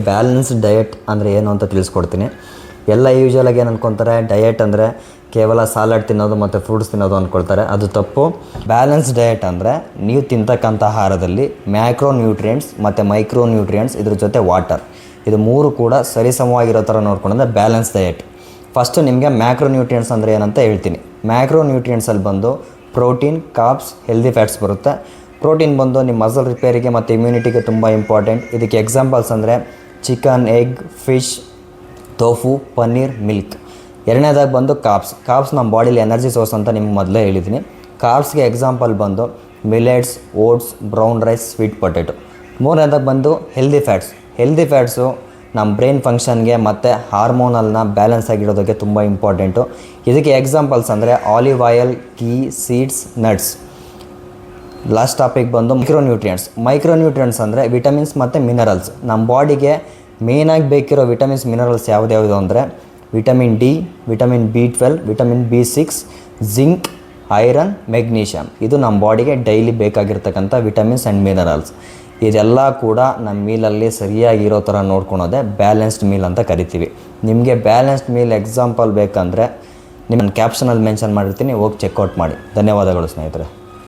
Balanced diet ಅಂದರೆ ಏನು ಅಂತ ತಿಳಿಸ್ಕೊಡ್ತೀನಿ. ಎಲ್ಲ ಯೂಶುವಲಾಗಿ ಏನು ಅಂದ್ಕೊತಾರೆ, ಡಯಟ್ ಅಂದರೆ ಕೇವಲ ಸಾಲಡ್ ತಿನ್ನೋದು ಮತ್ತು ಫ್ರೂಟ್ಸ್ ತಿನ್ನೋದು ಅಂದ್ಕೊಳ್ತಾರೆ. ಅದು ತಪ್ಪು. ಬ್ಯಾಲೆನ್ಸ್ ಡಯಟ್ ಅಂದರೆ ನೀವು ತಿಂತಕ್ಕಂಥ ಆಹಾರದಲ್ಲಿ ಮ್ಯಾಕ್ರೋ ನ್ಯೂಟ್ರಿಯೆಂಟ್ಸ್ ಮತ್ತು ಮೈಕ್ರೋ ನ್ಯೂಟ್ರಿಯೆಂಟ್ಸ್, ಇದ್ರ ಜೊತೆ ವಾಟರ್, ಇದು ಮೂರು ಕೂಡ ಸರಿಸಮವಾಗಿರೋ ಥರ ನೋಡ್ಕೊಂಡ್ರೆ ಬ್ಯಾಲೆನ್ಸ್ ಡಯಟ್. ಫಸ್ಟು ನಿಮಗೆ ಮ್ಯಾಕ್ರೋ ನ್ಯೂಟ್ರಿಯೆಂಟ್ಸ್ ಅಂದರೆ ಏನಂತ ಹೇಳ್ತೀನಿ. ಮ್ಯಾಕ್ರೋ ನ್ಯೂಟ್ರಿಯೆಂಟ್ಸಲ್ಲಿ ಬಂದು ಪ್ರೋಟೀನ್, ಕಾರ್ಬ್ಸ್, ಹೆಲ್ದಿ ಫ್ಯಾಟ್ಸ್ ಬರುತ್ತೆ. ಪ್ರೋಟೀನ್ ಬಂದು ನಿಮ್ಮ ಮಸಲ್ ರಿಪೇರಿಗೆ ಮತ್ತು ಇಮ್ಯುನಿಟಿಗೆ ತುಂಬ ಇಂಪಾರ್ಟೆಂಟ್. ಇದಕ್ಕೆ ಎಕ್ಸಾಂಪಲ್ಸ್ ಅಂದರೆ chicken, egg, fish, tofu, paneer, milk. ಎರಡನೇದಾಗಿ ಬಂದು ಕಾರ್ಬ್ಸ್ ನಮ್ಮ ಬಾಡಿಲಿ ಎನರ್ಜಿ ಸೋರ್ಸ್ ಅಂತ ನಿಮ್ಗೆ ಮೊದಲೇ ಹೇಳಿದ್ದೀನಿ. ಕಾರ್ಬ್ಸ್ಗೆ ಎಕ್ಸಾಂಪಲ್ ಬಂದು millets, oats, brown rice, sweet potato. ಮೂರನೇದಾಗಿ ಬಂದು ಹೆಲ್ದಿ ಫ್ಯಾಟ್ಸು ನಮ್ಮ ಬ್ರೈನ್ ಫಂಕ್ಷನ್ಗೆ ಮತ್ತು ಹಾರ್ಮೋನಲ್ನ ಬ್ಯಾಲೆನ್ಸ್ ಆಗಿಡೋದಕ್ಕೆ ತುಂಬ ಇಂಪಾರ್ಟೆಂಟು. ಇದಕ್ಕೆ ಎಕ್ಸಾಂಪಲ್ಸ್ ಅಂದರೆ olive oil, ghee, seeds, nuts. Last topic ಬಂದು ಮೈಕ್ರೋ ನ್ಯೂಟ್ರಿಯೆಂಟ್ಸ್ ಅಂದರೆ ವಿಟಮಿನ್ಸ್ ಮತ್ತು ಮಿನರಲ್ಸ್. ನಮ್ಮ ಬಾಡಿಗೆ ಮೇಯ್ನಾಗಿ ಬೇಕಿರೋ ವಿಟಮಿನ್ಸ್, ಮಿನರಲ್ಸ್ ಯಾವ್ದು ಅಂದರೆ vitamin D, vitamin B12, vitamin B6, zinc, iron, magnesium. ಇದು ನಮ್ಮ ಬಾಡಿಗೆ ಡೈಲಿ ಬೇಕಾಗಿರ್ತಕ್ಕಂಥ ವಿಟಮಿನ್ಸ್ ಆ್ಯಂಡ್ ಮಿನರಲ್ಸ್. ಇದೆಲ್ಲ ಕೂಡ ನಮ್ಮ ಮೀಲಲ್ಲಿ ಸರಿಯಾಗಿರೋ ಥರ ನೋಡ್ಕೊಳೋದೆ ಬ್ಯಾಲೆನ್ಸ್ಡ್ ಮೀಲ್ ಅಂತ ಕರಿತೀವಿ. ನಿಮಗೆ ಬ್ಯಾಲೆನ್ಸ್ಡ್ ಮೀಲ್ ಎಕ್ಸಾಂಪಲ್ ಬೇಕಂದರೆ ನಿಮ್ಮ ಕ್ಯಾಪ್ಷನಲ್ಲಿ ಮೆನ್ಷನ್ ಮಾಡಿರ್ತೀನಿ, ಹೋಗಿ ಚೆಕ್ಔಟ್ ಮಾಡಿ. ಧನ್ಯವಾದಗಳು ಸ್ನೇಹಿತರೆ.